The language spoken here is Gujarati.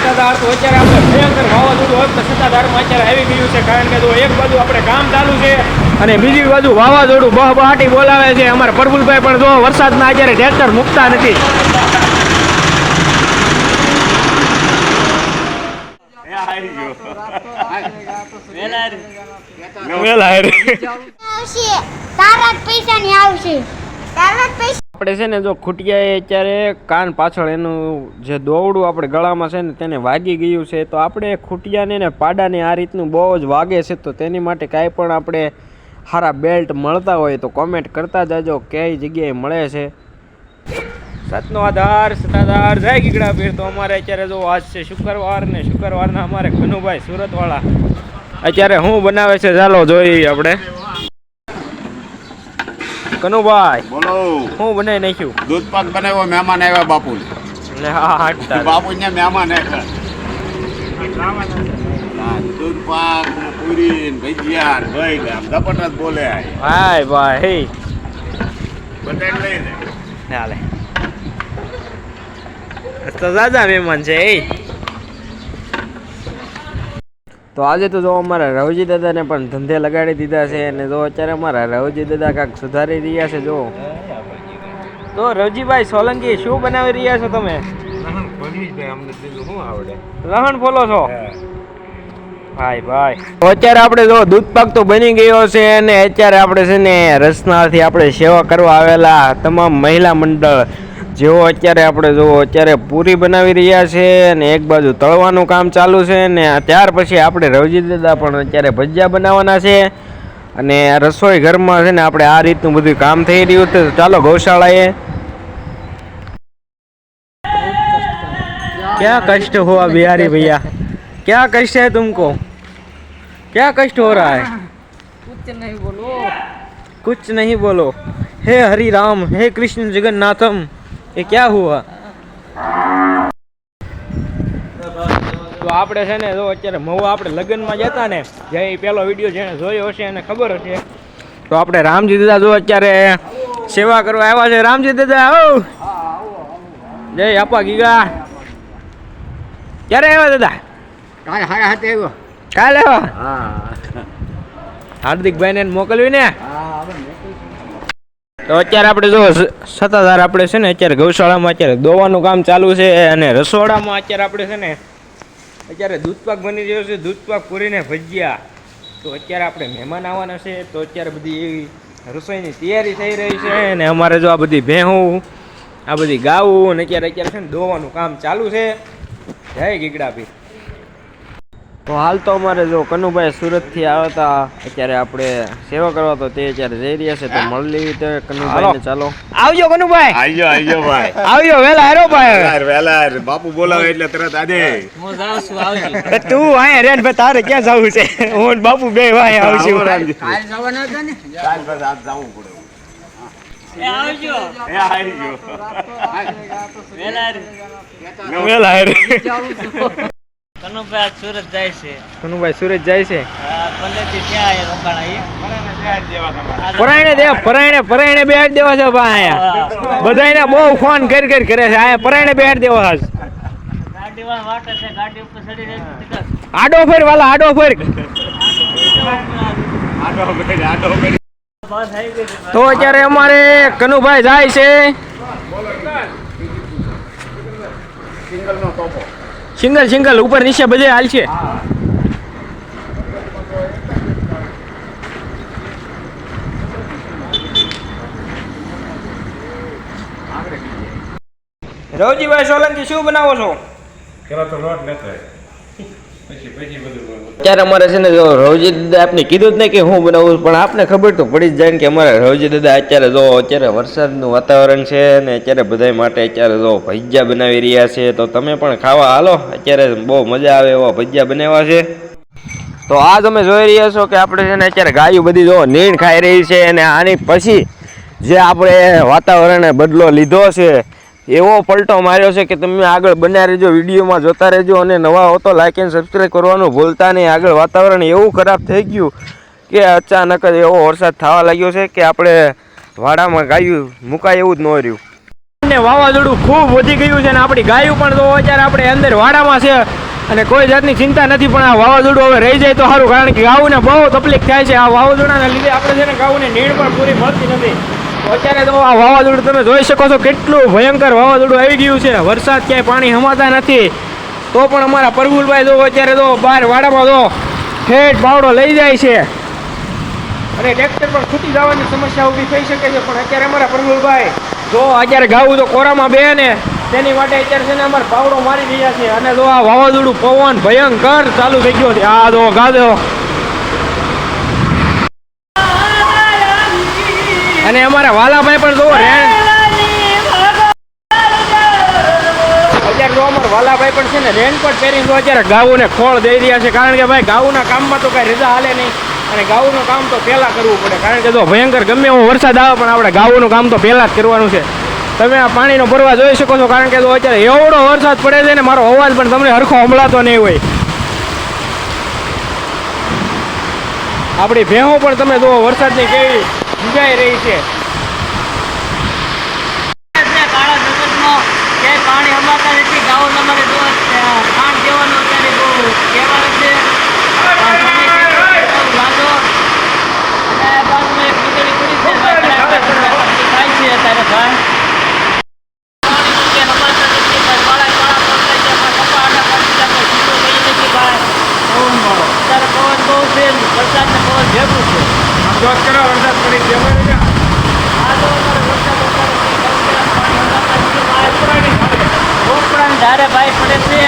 સત્તાધાર તો અત્યારે આપણે ભયંકર વાવાઝોડું હોય તો સત્તાધારમાં અત્યારે આવી ગયું છે, કારણ કે જો એક બાજુ આપણે કામ ચાલુ છે અને બીજી બાજુ વાવાઝોડું બહબહાટી બોલાવે છે. અમારા પ્રફુલભાઈ પણ જો વરસાદમાં અત્યારે ટ્રેક્ટર મૂકતા નથી. આપણે છે ને જો ખૂટિયાએ અત્યારે કાન પાછળ એનું જે દોવડું આપણે ગળામાં છે ને તેને વાગી ગયું છે, તો આપણે ખૂટિયાને ને પાડાને આ રીતનું બહુ જ વાગે છે, તો તેની માટે કાંઈ પણ આપણે સારા બેલ્ટ મળતા હોય તો કોમેન્ટ કરતા જાજો કઈ જગ્યાએ મળે છે. સતનો આધાર સત્તાધાર જય ગીગડા પીર. તો અમારે અત્યારે જો આજ છે શુક્રવાર ને શુક્રવારના અમારે કનુભાઈ સુરતવાળા અત્યારે શું બનાવે છે ચાલો જોઈએ આપણે. કનુભાઈ બોલો શું બનાવી નાખ્યું? દૂધ પાક બનાવ્યો, મહેમાન આવ્યા બાપુ. બાપુ ને મહેમાન આવ્યા, દૂધ પાક પૂરી ભજીયા ભાઈ ઝપટ જ બોલે. હાય ભાઈ બધાને લઈને ચાલે તો દાદા મહેમાન છે એ. તો આજે તો જો અમારા રવજી દાદાને પણ ધંધે લગાડી દીધા છે, અને જો અત્યારે અમારા રવજી દાદા કાંઈક સુધારી રહ્યા છે. જો તો રવજીભાઈ સોલંકી શું બનાવી રહ્યા છો તમે? લહણ ફોલો છો? ભાઈ ભાઈ તો અત્યારે આપણે જો દૂધ પાક તો બની ગયો છે, અને અત્યારે આપણે છે ને રસનાથી આપણે સેવા કરવા આવેલા તમામ મહિલા મંડળ જેઓ અત્યારે આપણે જો અત્યારે પૂરી બનાવી રહ્યા છે, અને એક બાજુ તળવાનું કામ ચાલુ છે, ને ત્યાર પછી આપણે રવજી દાદા પણ અત્યારે ભજીયા બનાવવાના છે, અને રસોઈ ઘરમાં છે ને આપણે આ રીતનું બધું કામ થઈ રહ્યું છે. ચાલો ગૌશાળાએ. क्या कष्ट हुआ बिहारी भैया, क्या कष्ट है तुमको, क्या कष्ट हो रहा है? कुछ नहीं बोलो, कुछ नहीं बोलो. हे हरि राम, हे कृष्ण जगन्नाथम, ये क्या हुआ? તો આપણે છે ને જો અત્યારે મહુવા આપણે લગ્નમાં જતા ને, જે પેલો વિડીયો જેને જોયો હશે એને ખબર હશે. તો આપણે રામજી દાદા જો અત્યારે સેવા કરવા આવ્યા છે. રામજી દાદા આવો, જય આપા ગીગા. ક્યારે આવ્યા દાદા? કાલે હારા હાથે આવ્યો. કાલે આવ્યા? હાર્દિકભાઈ ને મોકલ્યું ને. તો અત્યારે આપણે જો સત્તાધાર આપણે છે ને અત્યારે ગૌશાળામાં અત્યારે દોવાનું કામ ચાલુ છે, અને રસોડામાં અત્યારે આપણે છે ને અત્યારે દૂધપાક બની રહ્યો છે, દૂધપાક પૂરીને ભજીયા. તો અત્યારે આપણે મહેમાન આવવાના છે, તો અત્યારે બધી એવી રસોઈની તૈયારી થઈ રહી છે, અને અમારે જો આ બધી ભેહું આ બધી ગાવું, અને અત્યારે છે ને દોવાનું કામ ચાલુ છે. જય ગીગડા ભી. તો હાલ તો અમારે જો કનુભાઈ સુરતથી આવ્યા હતા, અત્યારે આપણે સેવા કરવા તો તે અત્યારે જઈ રહ્યા છે, તો મળી તો કનુભાઈને. ચાલો આવજો કનુભાઈ. આવજો ભાઈ, આવજો વેલા હારો ભાઈ, વેલા બાપુ બોલાવે એટલે તરત આજે હું જાઉં છું. આવજો તું અહીંયા રેન ભાઈ, તારે ક્યાં જવું છે? હું બાપુ બે ભાઈ આવશું. કાલ જવાના હતા ને, કાલ બસ આજ જવું પડે. આવજો વેલા કનુભાઈ સુરત જાય છે. કનુભાઈ સુરત જાય છે. પરાયણે બેહાડ દેવા છે ભાઈ. બધાને બહુ ફોન કરી કરે છે. આ પરાયણે બેહાડ દેવા છે. આડો ફેર વાલા, આડો ફેર. તો અત્યારે અમારે કનુભાઈ જાય છે સિંગલ ઉપર નીચે બધે હાલ છે. રવજીભાઈ સોલંકી શું બનાવો છો? અત્યારે અમારે છે ને જો રવજી દાદા આપને કીધું જ નહીં કે હું બનાવું, પણ આપને ખબર તો પડી જ જાય ને કે અમારા રવજી દાદા અત્યારે જો અત્યારે વરસાદનું વાતાવરણ છે, ને અત્યારે બધા માટે અત્યારે જો ભજીયા બનાવી રહ્યા છે. તો તમે પણ ખાવા હાલો, અત્યારે બહુ મજા આવે એવા ભજીયા બનાવ્યા છે. તો આ તમે જોઈ રહ્યા છો કે આપણે છે ને અત્યારે ગાયું બધી જો નીણ ખાઈ રહી છે, અને આની પછી જે આપણે વાતાવરણે બદલો લીધો છે એવો પલટો માર્યો છે કે તમે આગળ બન્યા રહેજો, વિડીયોમાં જોતા રહેજો, અને નવા હો તો લાઈક એન્ડ સબસ્ક્રાઈબ કરવાનું ભૂલતા નહીં. આગળ વાતાવરણ એવું ખરાબ થઈ ગયું કે અચાનક જ એવો વરસાદ થવા લાગ્યો છે કે આપણે વાડામાં ગાયું મુકાય એવું જ ન રહ્યું. અને વાવાઝોડું ખૂબ વધી ગયું છે અને આપણી ગાયું પણ તો અત્યારે આપણે અંદર વાડામાં છે અને કોઈ જાતની ચિંતા નથી. પણ આ વાવાઝોડું હવે રહી જાય તો સારું, કારણ કે ગાઉને બહુ તકલીફ થાય છે. આ વાવાઝોડાના લીધે આપણે છે ને ગાઉને નીણ પણ પૂરી મળતી નથી. તો અત્યારે તો આ વાવાઝોડું તમે જોઈ શકો છો કેટલું ભયંકર વાવાઝોડું આવી ગયું છે. વરસાદ ક્યાંય પાણી હમાતા નથી. તો પણ અમારા પ્રભુલભાઈ તો અત્યારે તો બહાર વાડામાં તો ઠેઠ બાવડો લઈ જાય છે અને ટ્રેક્ટર પણ ખૂટી જવાની સમસ્યા ઊભી થઈ શકે છે. પણ અત્યારે અમારા પ્રભુલભાઈ જો અત્યારે ગાવું તો કોરામાં બે ને તેની માટે અત્યારે છે ને અમારે પાવડો મારી રહ્યા છે. અને જો આ વાવાઝોડું પવન ભયંકર ચાલુ થઈ ગયો છે. આ જો ગાદો અને અમારા વાલાભાઈ પણ જો અત્યારે જો અમારા વાલાભાઈ પણ છે ને રેનકોટ પહેરીને તો અત્યારે ગાઉને ખોળ દઈ રહ્યા છે. કારણ કે ભાઈ ગાઉના કામમાં તો કાંઈ રજા હાલે નહીં અને ગાઉનું કામ તો પહેલાં કરવું પડે. કારણ કે જો ભયંકર ગમે એવો વરસાદ આવે પણ આપણે ગાઉનું કામ તો પહેલાં જ કરવાનું છે. તમે આ પાણીનો ભરવા જોઈ શકો છો, કારણ કે જો અત્યારે એવડો વરસાદ પડે છે ને મારો અવાજ પણ તમને હરખો સંભળાતો નહીં હોય. આપણી ભેહો પણ તમે જુઓ વરસાદની કેવી ભીંજાઈ રહી છે. પાણી હમાતા નથી. ગાઉ નંબરે ખાણ દેવાનું અત્યારે બહુ કહેવાનું છે. લાગો અને બાજુમાં એક વીજળી પડી છે થાય છે અત્યારે ભાઈ. પાણી હમાતા નથી ભાઈ. વાળા પડતા છે પણ કપા આડા પડી જાય કોઈ સીધો ગઈ નથી ભાઈ. અત્યારે પવન બહુ છે, વરસાદ ને પવન ભેગું છે. જોત કરો વરસાદ પડી છે આ તો અમારે વરસાદ પાણી હમાતા નથી ભાઈ. ધારે ભાઈ પડે છે.